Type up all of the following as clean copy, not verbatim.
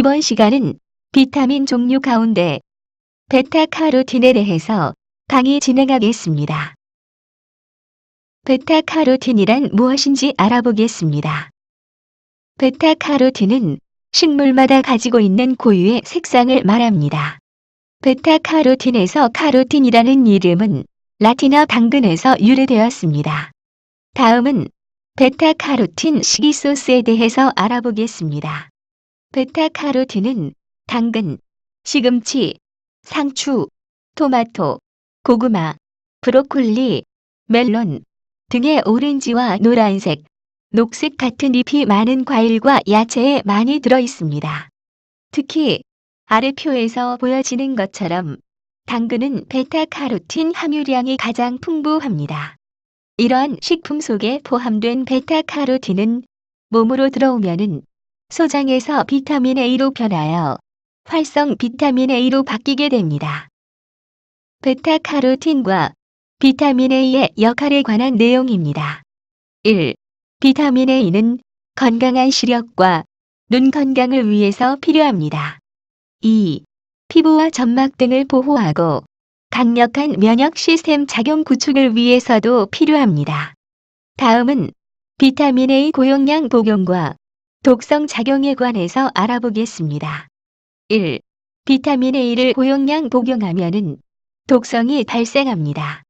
이번 시간은 비타민 종류 가운데 베타카로틴에 대해서 강의 진행하겠습니다. 베타카로틴이란 무엇인지 알아보겠습니다. 베타카로틴은 식물마다 가지고 있는 고유의 색상을 말합니다. 베타카로틴에서 카로틴이라는 이름은 라틴어 당근에서 유래되었습니다. 다음은 베타카로틴 식이소스에 대해서 알아보겠습니다. 베타카로틴은 당근, 시금치, 상추, 토마토, 고구마, 브로콜리, 멜론 등의 오렌지와 노란색, 녹색 같은 잎이 많은 과일과 야채에 많이 들어 있습니다. 특히 아래 표에서 보여지는 것처럼 당근은 베타카로틴 함유량이 가장 풍부합니다. 이러한 식품 속에 포함된 베타카로틴은 몸으로 들어오면은 소장에서 비타민 A로 변하여 활성 비타민 A로 바뀌게 됩니다. 베타카로틴과 비타민 A의 역할에 관한 내용입니다. 1. 비타민 A는 건강한 시력과 눈 건강을 위해서 필요합니다. 2. 피부와 점막 등을 보호하고 강력한 면역 시스템 작용 구축을 위해서도 필요합니다. 다음은 비타민 A 고용량 복용과 독성 작용에 관해서 알아보겠습니다. 1. 비타민 A를 고용량 복용하면은 독성이 발생합니다.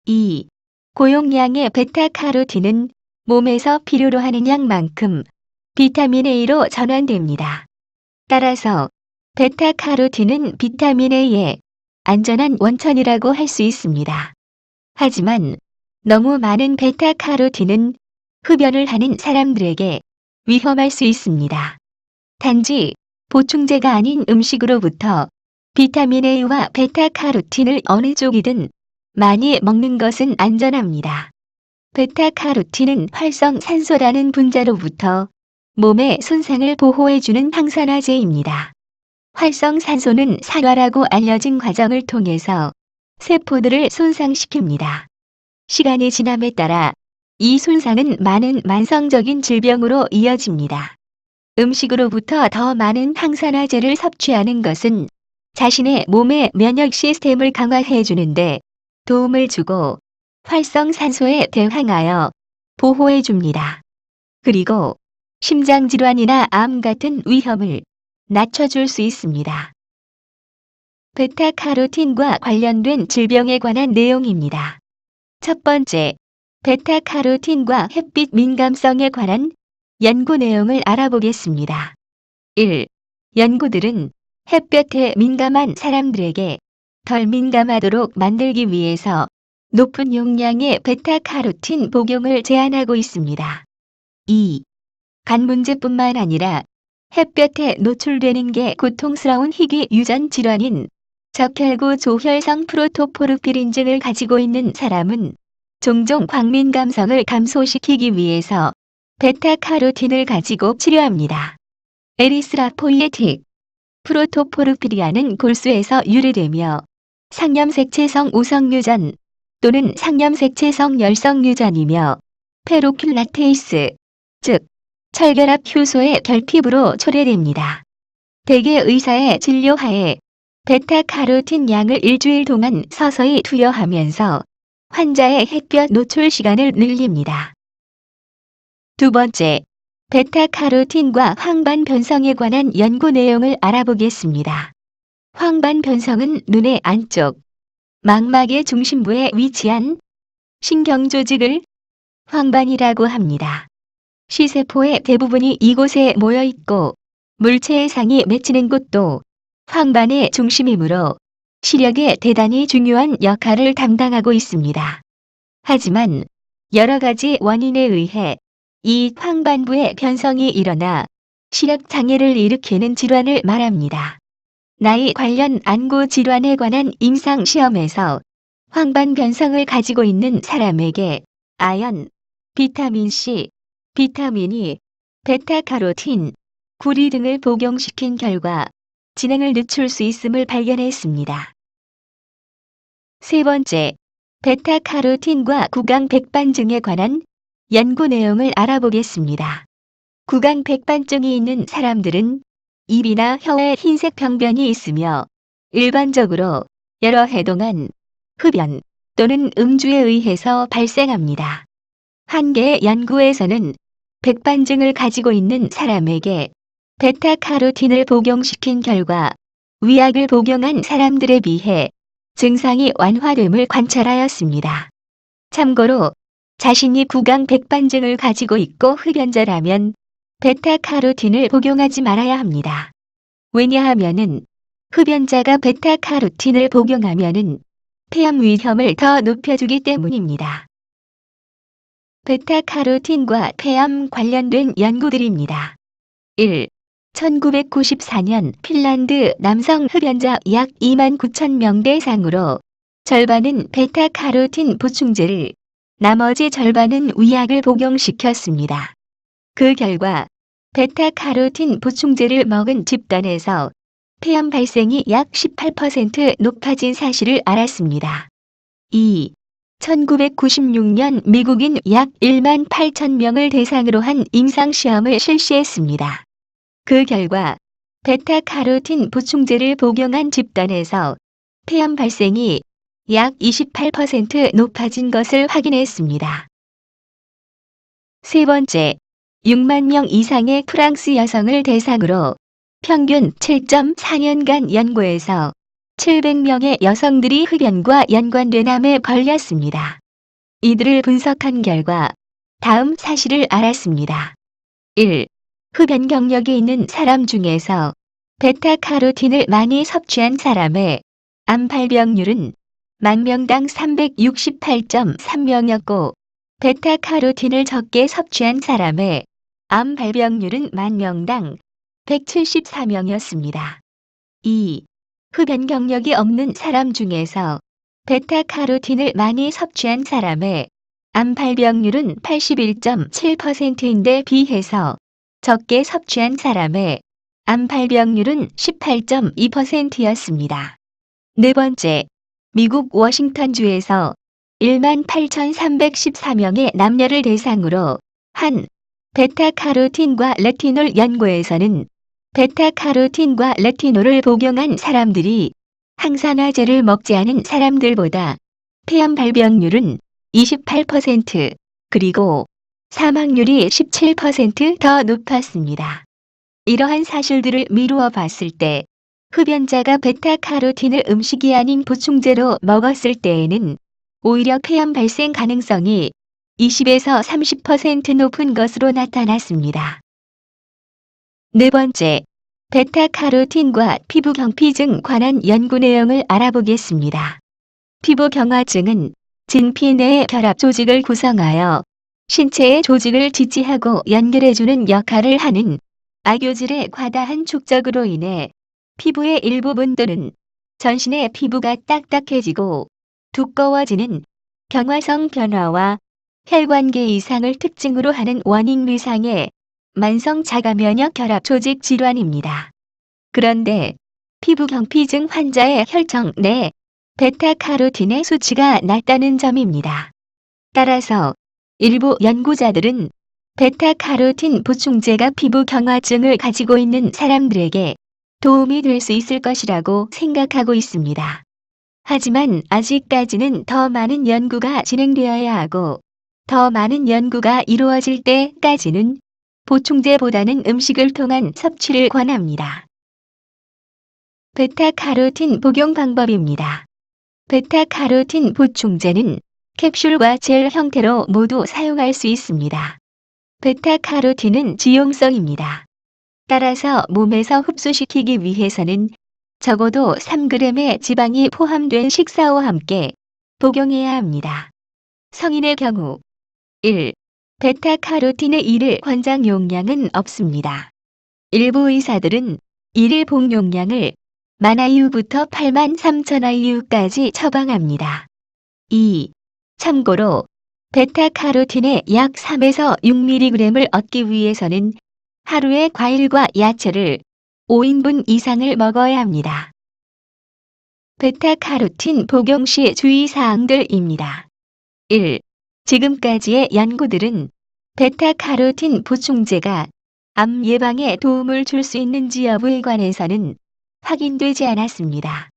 2. 고용량의 베타카로틴은 몸에서 필요로 하는 양만큼 비타민 A로 전환됩니다. 따라서 베타카로틴은 비타민 A의 안전한 원천이라고 할 수 있습니다. 하지만 너무 많은 베타카로틴은 흡연을 하는 사람들에게 위험할 수 있습니다. 단지 보충제가 아닌 음식으로부터 비타민 A와 베타카로틴을 어느 쪽이든 많이 먹는 것은 안전합니다. 베타카로틴은 활성산소라는 분자로부터 몸의 손상을 보호해주는 항산화제입니다. 활성산소는 산화라고 알려진 과정을 통해서 세포들을 손상시킵니다. 시간이 지남에 따라 이 손상은 많은 만성적인 질병으로 이어집니다. 음식으로부터 더 많은 항산화제를 섭취하는 것은 자신의 몸의 면역 시스템을 강화해 주는데 도움을 주고 활성산소에 대항하여 보호해 줍니다. 그리고 심장질환이나 암 같은 위험을 낮춰줄 수 있습니다. 베타카로틴과 관련된 질병에 관한 내용입니다. 첫 번째, 베타카로틴과 햇빛 민감성에 관한 연구 내용을 알아보겠습니다. 1. 연구들은 햇볕에 민감한 사람들에게 덜 민감하도록 만들기 위해서 높은 용량의 베타카로틴 복용을 제안하고 있습니다. 2. 간 문제뿐만 아니라 햇볕에 노출되는 게 고통스러운 희귀 유전 질환인 적혈구 조혈성 프로토포르피린증을 가지고 있는 사람은 종종 광민감성을 감소시키기 위해서 베타카로틴을 가지고 치료합니다. 에리스라포이에틱 프로토포르피리아는 골수에서 유래되며 상염색체성 우성유전 또는 상염색체성 열성유전이며 페로큘라테이스, 즉 철결합 효소의 결핍으로 초래됩니다. 대개 의사의 진료하에 베타카로틴 양을 일주일 동안 서서히 투여하면서 환자의 햇볕 노출 시간을 늘립니다. 두 번째, 베타카로틴과 황반 변성에 관한 연구 내용을 알아보겠습니다. 황반 변성은 눈의 안쪽, 망막의 중심부에 위치한 신경조직을 황반이라고 합니다. 시세포의 대부분이 이곳에 모여 있고 물체의 상이 맺히는 곳도 황반의 중심이므로 시력에 대단히 중요한 역할을 담당하고 있습니다. 하지만 여러 가지 원인에 의해 이 황반부의 변성이 일어나 시력 장애를 일으키는 질환을 말합니다. 나이 관련 안구 질환에 관한 임상 시험에서 황반 변성을 가지고 있는 사람에게 아연, 비타민 C, 비타민 E, 베타카로틴, 구리 등을 복용시킨 결과 진행을 늦출 수 있음을 발견했습니다. 세 번째, 베타카로틴과 구강백반증에 관한 연구 내용을 알아보겠습니다. 구강백반증이 있는 사람들은 입이나 혀에 흰색 병변이 있으며 일반적으로 여러 해 동안 흡연 또는 음주에 의해서 발생합니다. 한 개의 연구에서는 백반증을 가지고 있는 사람에게 베타카로틴을 복용시킨 결과 위약을 복용한 사람들에 비해 증상이 완화됨을 관찰하였습니다. 참고로 자신이 구강 백반증을 가지고 있고 흡연자라면 베타카로틴을 복용하지 말아야 합니다. 왜냐하면은 흡연자가 베타카로틴을 복용하면은 폐암 위험을 더 높여주기 때문입니다. 베타카로틴과 폐암 관련된 연구들입니다. 1. 1994년 핀란드 남성 흡연자 약 29,000명 대상으로 절반은 베타카로틴 보충제를, 나머지 절반은 위약을 복용시켰습니다. 그 결과 베타카로틴 보충제를 먹은 집단에서 폐암 발생이 약 18% 높아진 사실을 알았습니다. 2. 1996년 미국인 약 1만 8,000명을 대상으로 한 임상시험을 실시했습니다. 그 결과 베타카로틴 보충제를 복용한 집단에서 폐암 발생이 약 28% 높아진 것을 확인했습니다. 세 번째, 6만 명 이상의 프랑스 여성을 대상으로 평균 7.4년간 연구에서 700명의 여성들이 흡연과 연관된 암에 걸렸습니다. 이들을 분석한 결과 다음 사실을 알았습니다. 1. 흡연 경력이 있는 사람 중에서 베타카로틴을 많이 섭취한 사람의 암 발병률은 만 명당 368.3명이었고 베타카로틴을 적게 섭취한 사람의 암 발병률은 만 명당 174명이었습니다. 2. 흡연 경력이 없는 사람 중에서 베타카로틴을 많이 섭취한 사람의 암 발병률은 81.7%인데 비해서 적게 섭취한 사람의 암 발병률은 18.2%였습니다. 네 번째, 미국 워싱턴주에서 1만 8,314명의 남녀를 대상으로 한 베타카로틴과 레티놀 연구에서는 베타카로틴과 레티놀을 복용한 사람들이 항산화제를 먹지 않은 사람들보다 폐암 발병률은 28% 그리고 사망률이 17% 더 높았습니다. 이러한 사실들을 미루어 봤을 때 흡연자가 베타카로틴을 음식이 아닌 보충제로 먹었을 때에는 오히려 폐암 발생 가능성이 20에서 30% 높은 것으로 나타났습니다. 네 번째, 베타카로틴과 피부 경피증 관한 연구 내용을 알아보겠습니다. 피부 경화증은 진피 내의 결합 조직을 구성하여 신체의 조직을 지지하고 연결해주는 역할을 하는 악교질의 과다한 축적으로 인해 피부의 일부분 또는 전신의 피부가 딱딱해지고 두꺼워지는 경화성 변화와 혈관계 이상을 특징으로 하는 원인 위상의 만성 자가면역 결합 조직 질환입니다. 그런데 피부 경피증 환자의 혈청 내 베타카로틴의 수치가 낮다는 점입니다. 따라서 일부 연구자들은 베타카로틴 보충제가 피부 경화증을 가지고 있는 사람들에게 도움이 될 수 있을 것이라고 생각하고 있습니다. 하지만 아직까지는 더 많은 연구가 진행되어야 하고 더 많은 연구가 이루어질 때까지는 보충제보다는 음식을 통한 섭취를 권합니다. 베타카로틴 복용 방법입니다. 베타카로틴 보충제는 캡슐과 젤 형태로 모두 사용할 수 있습니다. 베타카로틴은 지용성입니다. 따라서 몸에서 흡수시키기 위해서는 적어도 3g의 지방이 포함된 식사와 함께 복용해야 합니다. 성인의 경우 1. 베타카로틴의 1일 권장 용량은 없습니다. 일부 의사들은 1일 복용량을 10,000IU부터 83,000IU까지 처방합니다. 2. 참고로 베타카로틴의 약 3에서 6mg을 얻기 위해서는 하루에 과일과 야채를 5인분 이상을 먹어야 합니다. 베타카로틴 복용 시 주의사항들입니다. 1. 지금까지의 연구들은 베타카로틴 보충제가 암 예방에 도움을 줄 수 있는지 여부에 관해서는 확인되지 않았습니다.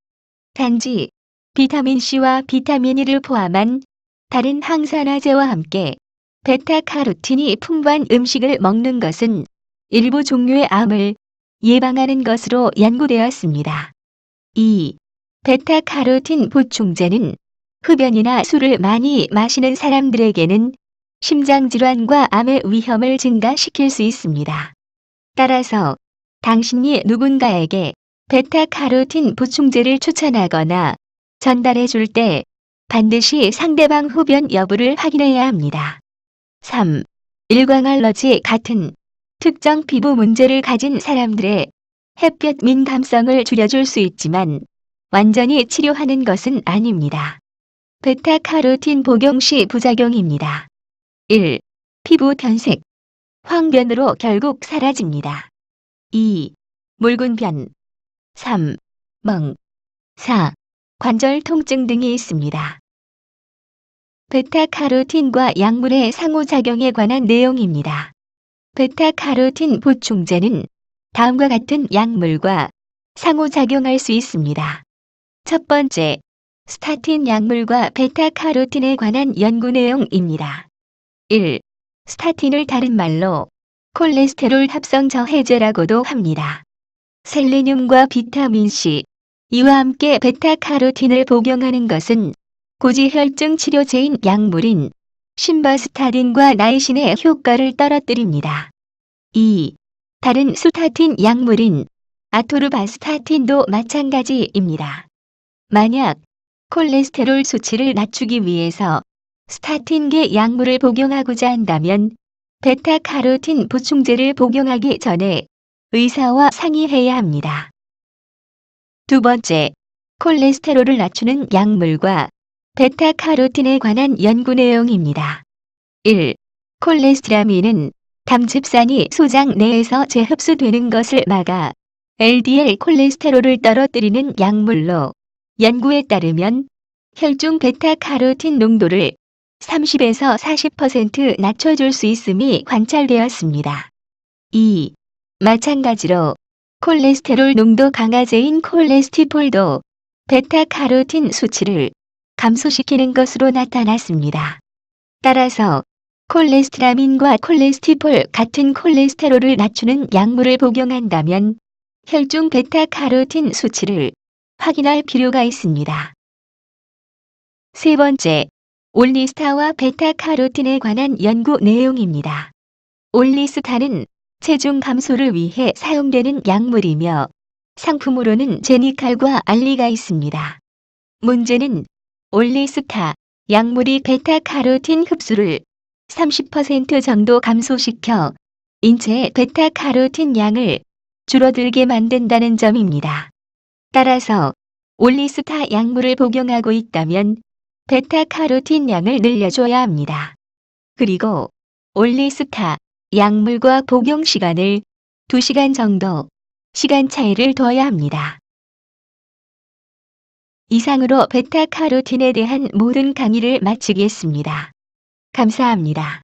단지 비타민C와 비타민 E를 포함한 다른 항산화제와 함께 베타카로틴이 풍부한 음식을 먹는 것은 일부 종류의 암을 예방하는 것으로 연구되었습니다. 2. 베타카로틴 보충제는 흡연이나 술을 많이 마시는 사람들에게는 심장질환과 암의 위험을 증가시킬 수 있습니다. 따라서 당신이 누군가에게 베타카로틴 보충제를 추천하거나 전달해 줄 때 반드시 상대방 흡연 여부를 확인해야 합니다. 3. 일광 알러지 같은 특정 피부 문제를 가진 사람들의 햇볕 민감성을 줄여줄 수 있지만 완전히 치료하는 것은 아닙니다. 베타카로틴 복용 시 부작용입니다. 1. 피부 변색. 황변으로 결국 사라집니다. 2. 묽은 변. 3. 멍. 4. 관절 통증 등이 있습니다. 베타카로틴과 약물의 상호작용에 관한 내용입니다. 베타카로틴 보충제는 다음과 같은 약물과 상호작용할 수 있습니다. 첫 번째, 스타틴 약물과 베타카로틴에 관한 연구 내용입니다. 1. 스타틴을 다른 말로 콜레스테롤 합성 저해제라고도 합니다. 셀레늄과 비타민C, 이와 함께 베타카로틴을 복용하는 것은 고지혈증 치료제인 약물인 심바스타딘과 나이신의 효과를 떨어뜨립니다. 2. 다른 스타틴 약물인 아토르바스타틴도 마찬가지입니다. 만약 콜레스테롤 수치를 낮추기 위해서 스타틴계 약물을 복용하고자 한다면 베타카로틴 보충제를 복용하기 전에 의사와 상의해야 합니다. 두 번째, 콜레스테롤을 낮추는 약물과 베타카로틴에 관한 연구 내용입니다. 1. 콜레스테라민은 담즙산이 소장 내에서 재흡수되는 것을 막아 LDL 콜레스테롤을 떨어뜨리는 약물로 연구에 따르면 혈중 베타카로틴 농도를 30에서 40% 낮춰줄 수 있음이 관찰되었습니다. 2. 마찬가지로 콜레스테롤 농도 강화제인 콜레스티폴도 베타카로틴 수치를 감소시키는 것으로 나타났습니다. 따라서 콜레스테라민과 콜레스티폴 같은 콜레스테롤을 낮추는 약물을 복용한다면 혈중 베타카로틴 수치를 확인할 필요가 있습니다. 세 번째, 올리스타와 베타카로틴에 관한 연구 내용입니다. 올리스타는 체중 감소를 위해 사용되는 약물이며 상품으로는 제니칼과 알리가 있습니다. 문제는 올리스타 약물이 베타카로틴 흡수를 30% 정도 감소시켜 인체의 베타카로틴 양을 줄어들게 만든다는 점입니다. 따라서 올리스타 약물을 복용하고 있다면 베타카로틴 양을 늘려줘야 합니다. 그리고 올리스타 약물과 복용 시간을 2시간 정도 시간 차이를 둬야 합니다. 이상으로 베타카로틴에 대한 모든 강의를 마치겠습니다. 감사합니다.